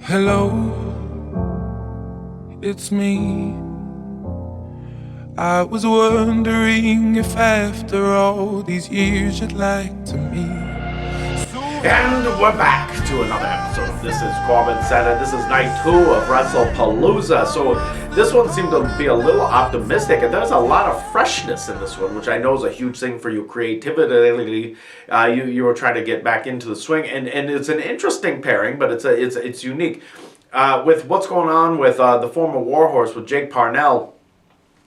Hello, it's me. I was wondering if after all these years you'd like to meet. And we're back to another episode of This is CorbinCenter. This is night 2 of Wrestlepalooza. So this one seemed to be a little optimistic, and there's a lot of freshness in this one, which I know is a huge thing for you creativity. You were trying to get back into the swing, and it's an interesting pairing, but it's unique. With what's going on with the former Warhorse with Jake Parnell,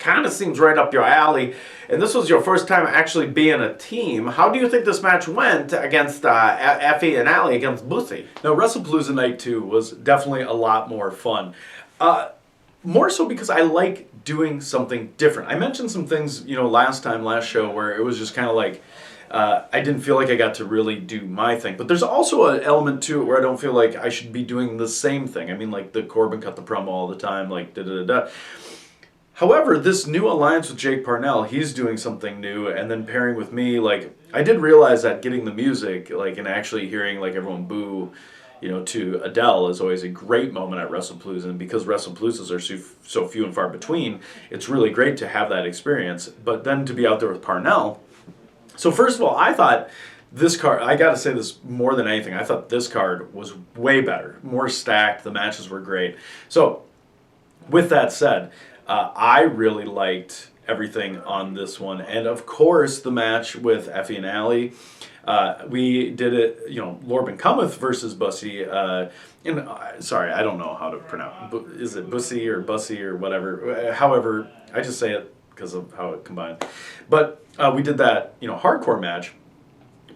kind of seems right up your alley. And this was your first time actually being a team. How do you think this match went against Effie and Allie against Bussy? No, Wrestlepalooza Night 2 was definitely a lot more fun. More so because I like doing something different. I mentioned some things, last show, where it was just kind of like, I didn't feel like I got to really do my thing. But there's also an element to it where I don't feel like I should be doing the same thing. I mean, like the Corbin cut the promo all the time, like da-da-da-da. However, this new alliance with Jake Parnell, he's doing something new, and then pairing with me, like, I did realize that getting the music, like, and actually hearing, like, everyone boo, to Adele is always a great moment at Wrestlepalooza, and because Wrestlepaloozas are so few and far between, it's really great to have that experience, but then to be out there with Parnell. So first of all, I thought this card, I gotta say this more than anything, I thought this card was way better, more stacked, the matches were great. So, with that said, I really liked everything on this one. And of course, the match with Effie and Allie. We did it, Lorben Cometh versus Bussy. Sorry, I don't know how to pronounce. Is it Bussy or Bussy or whatever? However, I just say it because of how it combines. But we did that, hardcore match.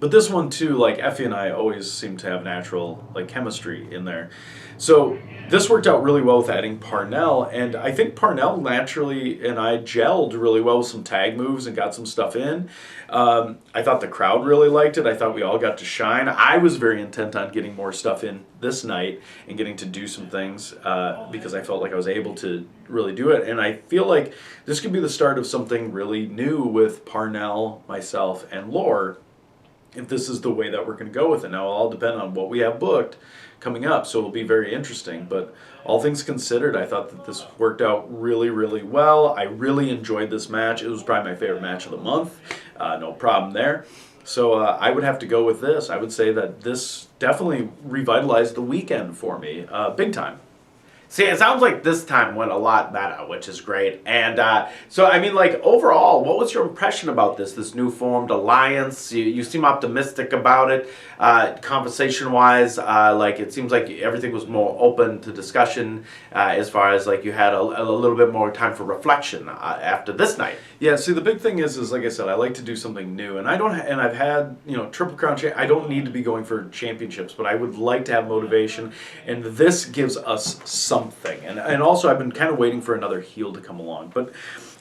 But this one too, like Effie and I always seem to have natural chemistry in there. So this worked out really well with adding Parnell, and I think Parnell naturally and I gelled really well with some tag moves and got some stuff in. I thought the crowd really liked it. I thought we all got to shine. I was very intent on getting more stuff in this night and getting to do some things because I felt like I was able to really do it. And I feel like this could be the start of something really new with Parnell, myself, and Lore, if this is the way that we're going to go with it. Now, it'll all depend on what we have booked coming up, so it'll be very interesting. But all things considered, I thought that this worked out really, really well. I really enjoyed this match. It was probably my favorite match of the month. No problem there. So I would have to go with this. I would say that this definitely revitalized the weekend for me, big time. See, it sounds like this time went a lot better, which is great. And so, I mean, overall, what was your impression about this new formed alliance? You seem optimistic about it, conversation-wise. It seems like everything was more open to discussion as far as, you had a little bit more time for reflection after this night. Yeah, see, the big thing is like I said, I like to do something new. And I've had, Triple Crown, I don't need to be going for championships, but I would like to have motivation. And this gives us something. And also, I've been kind of waiting for another heel to come along. But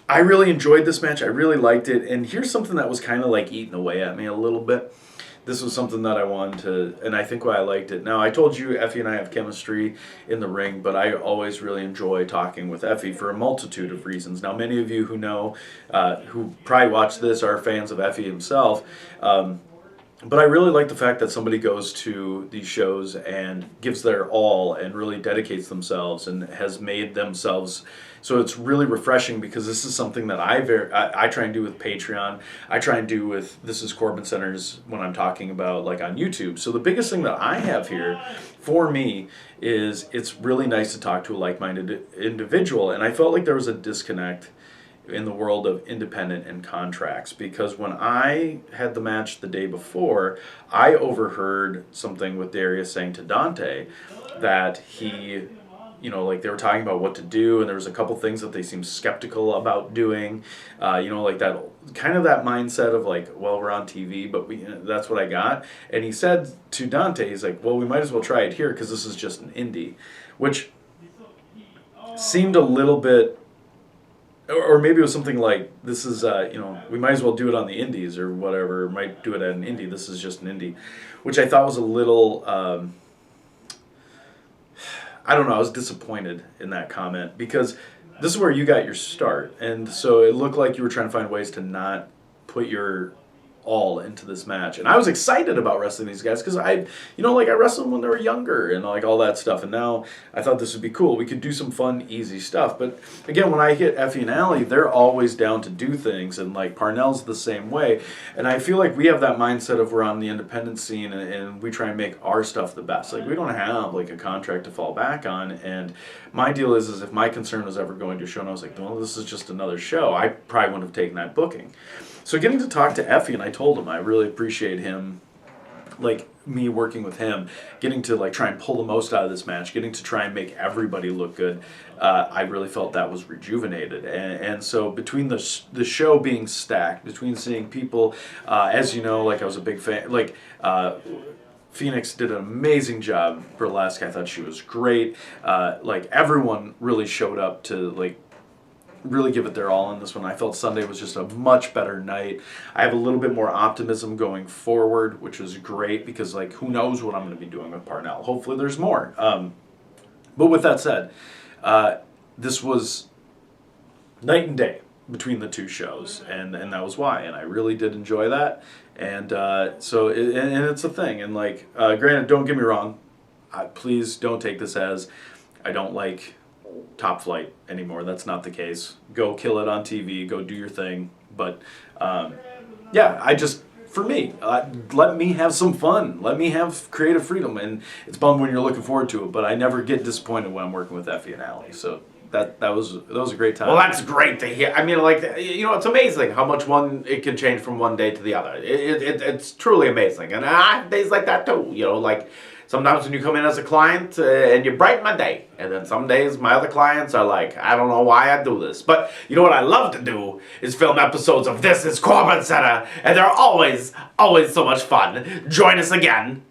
I really enjoyed this match. I really liked it. And here's something that was kind of eating away at me a little bit. This was something that I wanted to, and I think why I liked it. Now, I told you Effie and I have chemistry in the ring, but I always really enjoy talking with Effie for a multitude of reasons. Now, many of you who know, who probably watch this, are fans of Effie himself. But I really like the fact that somebody goes to these shows and gives their all and really dedicates themselves and has made themselves. So it's really refreshing because this is something that I try and do with Patreon. I try and do with This is CorbinCenter's when I'm talking about on YouTube. So the biggest thing that I have here for me is it's really nice to talk to a like-minded individual. And I felt like there was a disconnect in the world of independent and contracts, because when I had the match the day before, I overheard something with Darius saying to Dante that he, they were talking about what to do, and there was a couple things that they seemed skeptical about doing, that kind of that mindset of well, we're on TV, but that's what I got. And he said to Dante, he's like, well, we might as well try it here because this is just an indie, which seemed a little bit. Or maybe it was something like, this is, we might as well do it on the indies or whatever. Might do it at an indie. This is just an indie. Which I thought was a little, I don't know, I was disappointed in that comment. Because this is where you got your start. And so it looked like you were trying to find ways to not put your all into this match. And I was excited about wrestling these guys because I wrestled them when they were younger and like all that stuff. And now I thought this would be cool. We could do some fun, easy stuff. But again, when I hit Effie and Allie, they're always down to do things. And like Parnell's the same way. And I feel like we have that mindset of we're on the independent scene and we try and make our stuff the best. Like we don't have like a contract to fall back on. And my deal is if my concern was ever going to a show and I was like, well, this is just another show, I probably wouldn't have taken that booking. So getting to talk to Effie, and I told him I really appreciate him, like me working with him, getting to like try and pull the most out of this match, getting to try and make everybody look good. I really felt that was rejuvenated, and so between the show being stacked, between seeing people, as you know, like I was a big fan, like. Phoenix did an amazing job. Burlesque, I thought she was great. Like everyone really showed up to like really give it their all on this one. I felt Sunday was just a much better night. I have a little bit more optimism going forward, which was great because like who knows what I'm going to be doing with Parnell. Hopefully there's more. But with that said, this was night and day between the two shows, and that was why. And I really did enjoy that. And so it's a thing. And like, granted, don't get me wrong. Please don't take this as I don't like Top Flight anymore. That's not the case. Go kill it on TV. Go do your thing. But yeah, for me, let me have some fun. Let me have creative freedom. And it's bummed when you're looking forward to it, but I never get disappointed when I'm working with Effie and Allie. So that was a great time. Well, that's great to hear. I mean, like, it's amazing how much it can change from one day to the other. It's truly amazing. And I have days like that too. Like sometimes when you come in as a client and you brighten my day. And then some days my other clients are like, I don't know why I do this. But you know what I love to do is film episodes of This is CorbinCenter. And they're always, always so much fun. Join us again